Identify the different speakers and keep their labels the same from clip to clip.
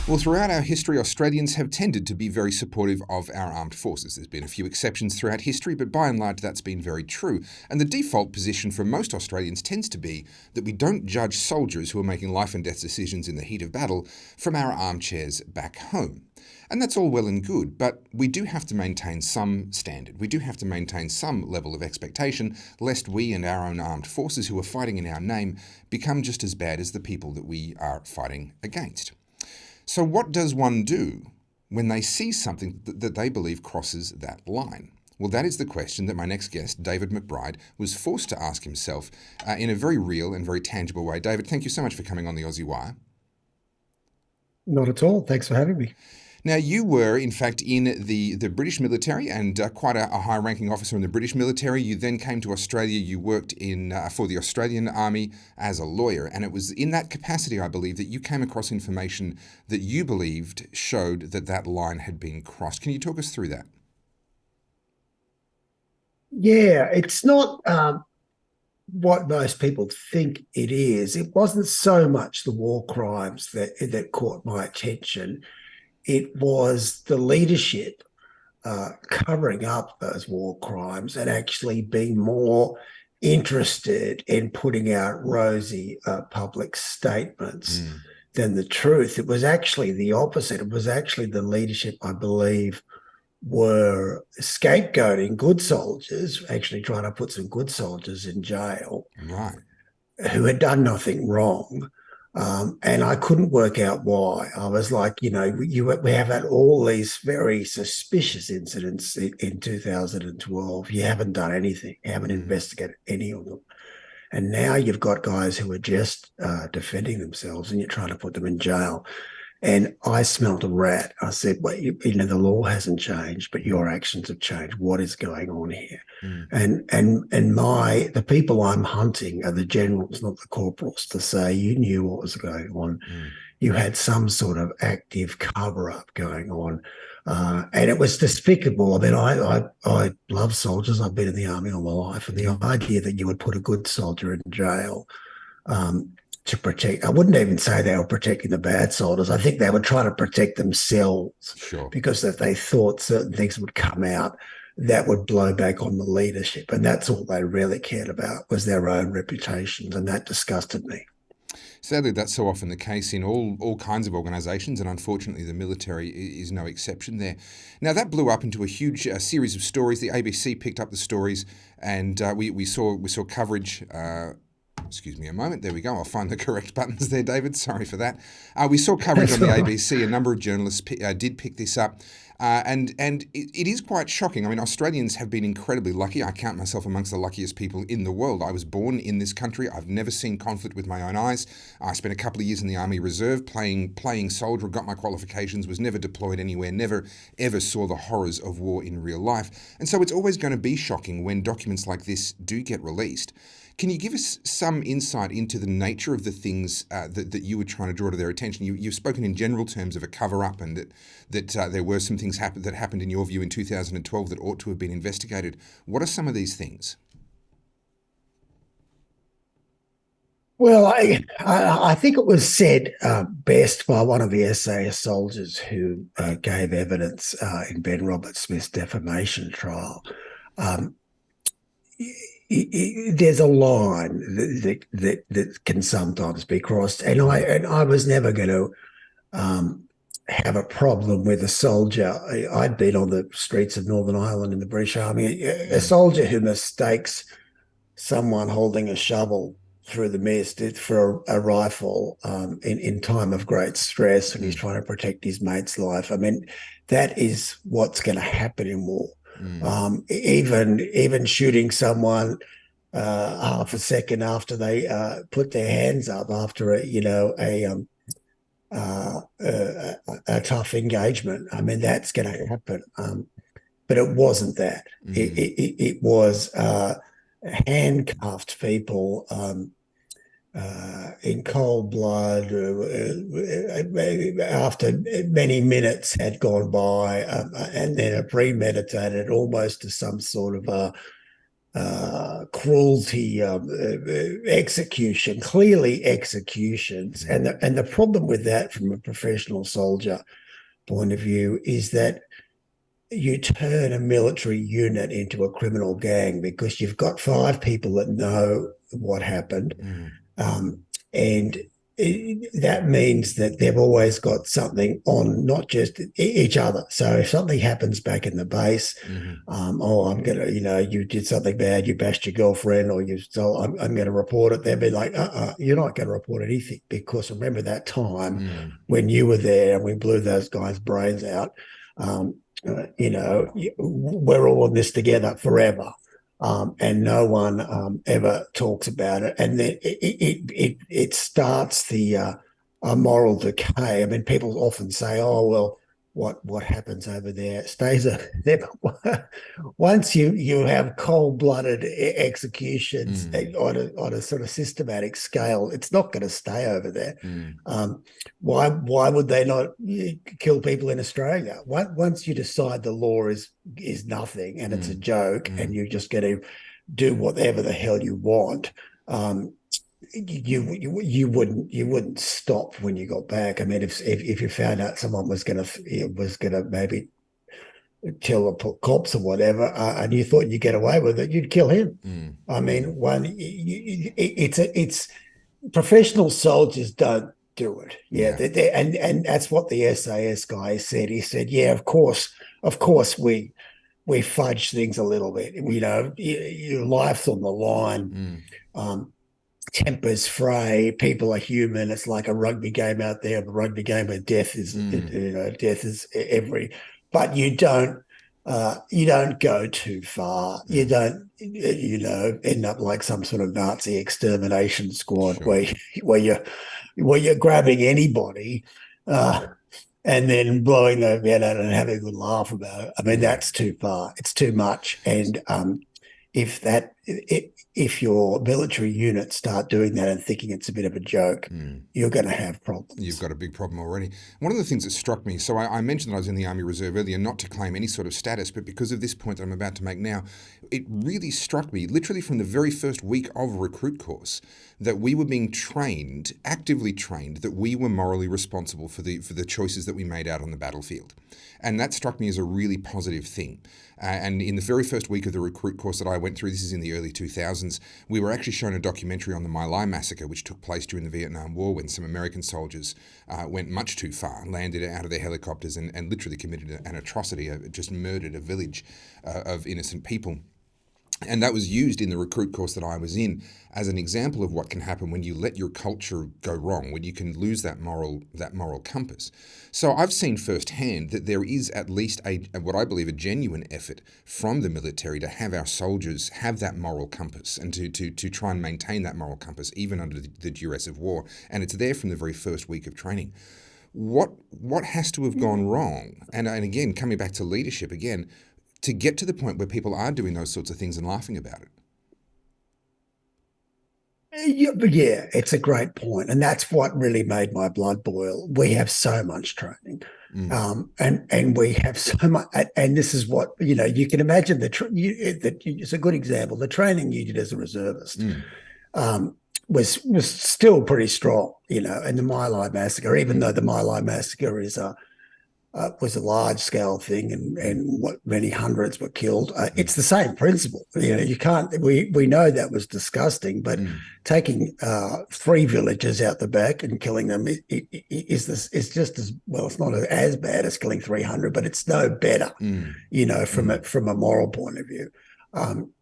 Speaker 1: Well, throughout our history, Australians have tended to be very supportive of our armed forces. There's been a few exceptions throughout history, but by and large, that's been very true. And the default position for most Australians tends to be that we don't judge soldiers who are making life and death decisions in the heat of battle from our armchairs back home. And that's all well and good, but we do have to maintain some standard. We do have to maintain some level of expectation, lest we and our own armed forces who are fighting in our name become just as bad as the people that we are fighting against. So, what does one do when they see something that they believe crosses that line? Well, that is the question that my next guest, David McBride, was forced to ask himself in a very real and very tangible way. David, thank you so much for coming on the Aussie Wire.
Speaker 2: Not at all. Thanks for having me.
Speaker 1: Now, you were, in fact, in the British military and quite a high-ranking officer in the British military. You then came to Australia. You worked for the Australian Army as a lawyer. And it was in that capacity, I believe, that you came across information that you believed showed that that line had been crossed. Can you talk us through that?
Speaker 2: Yeah, it's not what most people think it is. It wasn't so much the war crimes that caught my attention. It was the leadership covering up those war crimes and actually being more interested in putting out rosy public statements
Speaker 1: Mm.
Speaker 2: than the truth. It was actually the opposite. It was actually the leadership, I believe, were scapegoating good soldiers, actually trying to put some good soldiers in jail
Speaker 1: Right.
Speaker 2: who had done nothing wrong. And I couldn't work out why. I was like, we have had all these very suspicious incidents in 2012. You haven't done anything, you haven't
Speaker 1: Mm.
Speaker 2: investigated any of them. And now you've got guys who are just defending themselves and you're trying to put them in jail. And I smelt a rat. I said, well, the law hasn't changed, but your actions have changed. What is going on here?
Speaker 1: Mm.
Speaker 2: And the people I'm hunting are the generals, not the corporals, to say you knew what was going on.
Speaker 1: Mm.
Speaker 2: You had some sort of active cover up going on. And it was despicable. I mean, I love soldiers. I've been in the army all my life. And the
Speaker 1: Mm.
Speaker 2: idea that you would put a good soldier in jail um, to protect. I wouldn't even say they were protecting the bad soldiers. I think they were trying to protect themselves
Speaker 1: Sure.
Speaker 2: because if they thought certain things would come out, that would blow back on the leadership. And that's all they really cared about was their own reputations. And that disgusted me.
Speaker 1: Sadly, that's so often the case in all kinds of organisations, and unfortunately, the military is no exception there. Now, that blew up into a huge series of stories. The ABC picked up the stories, and we saw coverage. Excuse me a moment. There we go. I'll find the correct buttons there, David. Sorry for that. We saw coverage on
Speaker 2: That's
Speaker 1: the
Speaker 2: all right.
Speaker 1: ABC. A number of journalists did pick this up. And it is quite shocking. I mean, Australians have been incredibly lucky. I count myself amongst the luckiest people in the world. I was born in this country. I've never seen conflict with my own eyes. I spent a couple of years in the Army Reserve playing soldier, got my qualifications, was never deployed anywhere, never ever saw the horrors of war in real life. And so it's always going to be shocking when documents like this do get released. Can you give us some insight into the nature of the things that you were trying to draw to their attention? You've spoken in general terms of a cover-up and that there were some things that happened in your view in 2012 that ought to have been investigated. What are some of these things?
Speaker 2: Well, I think it was said best by one of the SAS soldiers who gave evidence in Ben Robert-Smith's defamation trial. Um, there's a line that can sometimes be crossed, and
Speaker 1: Mm.
Speaker 2: I was never going to have a problem with a soldier. I'd been on the streets of Northern Ireland in the British Army. A
Speaker 1: Mm.
Speaker 2: soldier who mistakes someone holding a shovel through the mist for a rifle in time of great stress when he's
Speaker 1: Mm.
Speaker 2: trying to protect his mate's life. I mean, that is what's going to happen in war.
Speaker 1: Mm.
Speaker 2: Even shooting someone half a second after they put their hands up after a tough engagement. I mean, that's going to happen. But it wasn't that.
Speaker 1: Mm.
Speaker 2: It was handcuffed people in cold blood after many minutes had gone by, and then a premeditated, almost to some sort of cruelty, execution, clearly executions.
Speaker 1: Mm.
Speaker 2: And the problem with that from a professional soldier point of view is that you turn a military unit into a criminal gang because you've got five people that know what happened.
Speaker 1: Mm.
Speaker 2: Um, and that means that they've always got something on, not just each other. So if something happens back in the base,
Speaker 1: Mm.
Speaker 2: oh, I'm gonna, you did something bad, you bashed your girlfriend, or you stole, I'm going to report it. They'll be like, you're not going to report anything because remember that time
Speaker 1: Mm.
Speaker 2: when you were there and we blew those guys' brains out. Um, we're all in this together forever. And no one ever talks about it, and then it starts the a moral decay. I mean, people often say, "Oh, well, what happens over there stays over there." Once you have cold-blooded executions
Speaker 1: Mm.
Speaker 2: on a sort of systematic scale, it's not going to stay over there.
Speaker 1: Mm.
Speaker 2: Um, why would they not kill people in Australia? Once you decide the law is nothing and it's a
Speaker 1: Mm.
Speaker 2: joke and
Speaker 1: Mm.
Speaker 2: you're just going to do whatever the hell you want, you wouldn't stop when you got back. I mean, if you found out someone was gonna maybe kill a cops or whatever, and you thought you'd get away with it, you'd kill him.
Speaker 1: Mm.
Speaker 2: I
Speaker 1: Mm.
Speaker 2: mean, it's professional soldiers don't do it. Yeah,
Speaker 1: Yeah.
Speaker 2: and that's what the SAS guy said. He said, "Yeah, of course, we fudge things a little bit. Your life's on the line.
Speaker 1: Mm.
Speaker 2: Um, Tempers fray. People are human. It's like a rugby game out there. The rugby game where
Speaker 1: Mm.
Speaker 2: death is every. But you don't go too far. You
Speaker 1: Mm.
Speaker 2: don't end up like some sort of Nazi extermination squad
Speaker 1: Sure.
Speaker 2: where you're grabbing anybody. And then blowing them out and having a good laugh about it. I mean,
Speaker 1: Yeah.
Speaker 2: that's too far. It's too much. And if your military units start doing that and thinking it's a bit of a joke,
Speaker 1: Mm.
Speaker 2: you're going to have
Speaker 1: You've
Speaker 2: problems.
Speaker 1: got a big problem already. One of the things that struck me, so I mentioned that I was in the Army Reserve earlier, not to claim any sort of status, but because of this point that I'm about to make now, it really struck me, literally from the very first week of recruit course, that we were being trained, actively trained, that we were morally responsible for the choices that we made out on the battlefield. And that struck me as a really positive thing. And in the very first week of the recruit course that I went through, this is in the early 2000s, we were actually shown a documentary on the My Lai massacre, which took place during the Vietnam War when some American soldiers went much too far, landed out of their helicopters and literally committed an atrocity, just murdered a village of innocent people. And that was used in the recruit course that I was in as an example of what can happen when you let your culture go wrong, when you can lose that moral compass. So I've seen firsthand that there is at least what I believe a genuine effort from the military to have our soldiers have that moral compass and to try and maintain that moral compass even under the duress of war. And it's there from the very first week of training. What has to have gone wrong? And again, coming back to leadership again, to get to the point where people are doing those sorts of things and laughing about it.
Speaker 2: Yeah, it's a great point, and that's what really made my blood boil. We have so much training,
Speaker 1: Mm.
Speaker 2: and we have so much, and this is what you can imagine. It's a good example. The training you did as a reservist
Speaker 1: Mm.
Speaker 2: um, was still pretty strong, and the My Lai massacre, even
Speaker 1: Mm.
Speaker 2: though the My Lai massacre was a large scale thing
Speaker 1: Mm.
Speaker 2: and what many hundreds were killed.
Speaker 1: Mm.
Speaker 2: It's the same principle. You can't. We know that was disgusting, but
Speaker 1: Mm.
Speaker 2: taking three villages out the back and killing them is just as well. It's not as bad as killing 300, but it's no better.
Speaker 1: Mm.
Speaker 2: From
Speaker 1: Mm.
Speaker 2: a moral point of view. Um,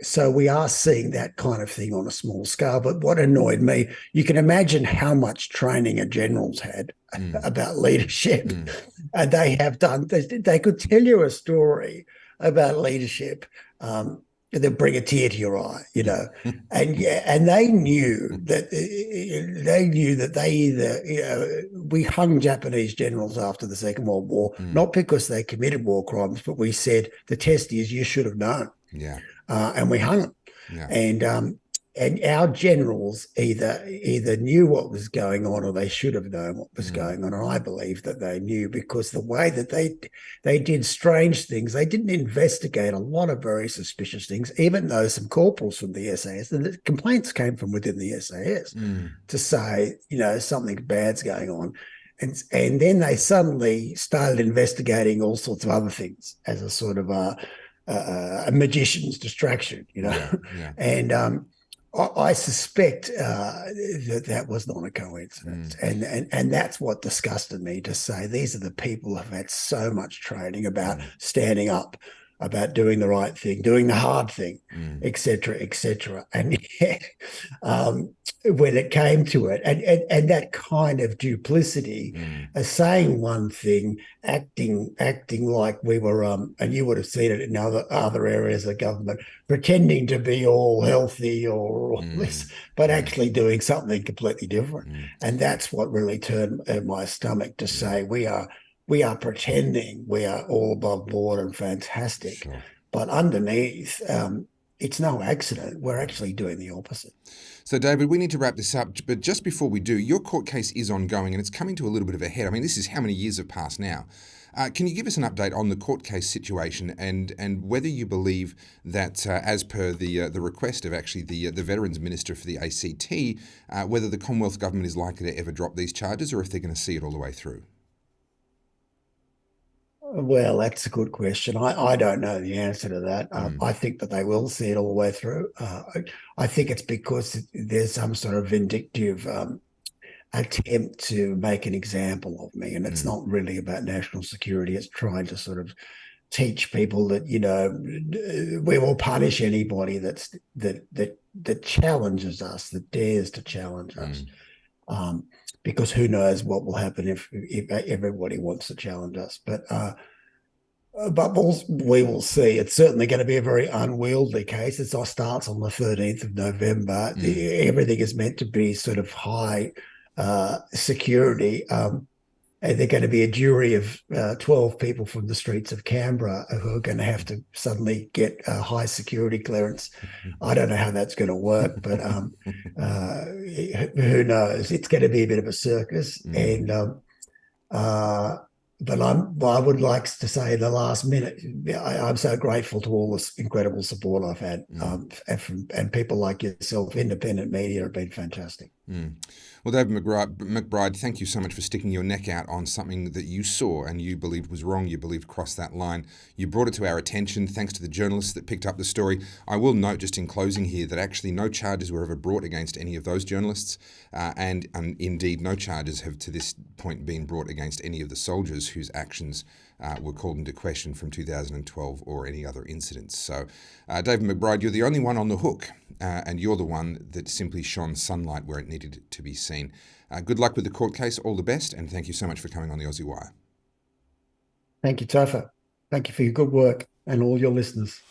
Speaker 2: so we are seeing that kind of thing on a small scale. But what annoyed me, you can imagine how much training a general's had
Speaker 1: Mm.
Speaker 2: about leadership.
Speaker 1: Mm.
Speaker 2: And they have done, they could tell you a story about leadership that bring a tear to your eye, And yeah, and they knew that they either, we hung Japanese generals after the Second World War,
Speaker 1: Mm.
Speaker 2: not because they committed war crimes, but we said the test is you should have known
Speaker 1: Yeah.
Speaker 2: and we hung them.
Speaker 1: Yeah.
Speaker 2: And and our generals either knew what was going on or they should have known what was going on. And I believe that they knew, because the way that they did strange things, they didn't investigate a lot of very suspicious things, even though some corporals from the SAS, and the complaints came from within the SAS to say, something bad's going on. And then they suddenly started investigating all sorts of other things as a sort of a magician's distraction,
Speaker 1: Yeah.
Speaker 2: and I suspect that was not a coincidence, and that's what disgusted me, to say these are the people who have had so much training about standing up, about doing the right thing, doing the hard thing, etc., etc. And yet, when it came to it, and that kind of duplicity, saying one thing, acting like we were, and you would have seen it in other areas of government, pretending to be all healthy or all this, but actually doing something completely different. And that's what really turned my stomach, to say we are pretending we are all above board and fantastic,
Speaker 1: Sure.
Speaker 2: but underneath, it's no accident. We're actually doing the opposite.
Speaker 1: So, David, we need to wrap this up, but just before we do, your court case is ongoing and it's coming to a little bit of a head. I mean, this is how many years have passed now. Can you give us an update on the court case situation and whether you believe that, as per the request of actually the Veterans Minister for the ACT, whether the Commonwealth Government is likely to ever drop these charges, or if they're going to see it all the way through?
Speaker 2: Well, that's a good question. I don't know the answer to that. I think that they will see it all the way through. I think it's because there's some sort of vindictive attempt to make an example of me, and it's not really about national security. It's trying to sort of teach people that we will punish anybody that challenges us, that dares to challenge us. Because who knows what will happen if everybody wants to challenge us. But we will see. It's certainly going to be a very unwieldy case. It starts on the 13th of November. Everything is meant to be sort of high security. And they're going to be a jury of 12 people from the streets of Canberra who are going to have to suddenly get a high security clearance. I don't know how that's going to work, but who knows? It's going to be a bit of a circus. And but I would like to say in the last minute, I'm so grateful to all this incredible support I've had, and people like yourself, independent media, have been fantastic.
Speaker 1: Well, David McBride, thank you so much for sticking your neck out on something that you saw and you believed was wrong, you believed crossed that line. You brought it to our attention thanks to the journalists that picked up the story. I will note just in closing here that actually no charges were ever brought against any of those journalists, and indeed no charges have to this point been brought against any of the soldiers whose actions were called into question from 2012 or any other incidents. So, David McBride, you're the only one on the hook, and you're the one that simply shone sunlight where it needed to be seen. Good luck with the court case, all the best, and thank you so much for coming on the Aussie Wire.
Speaker 2: Thank you, Topher. Thank you for your good work and all your listeners.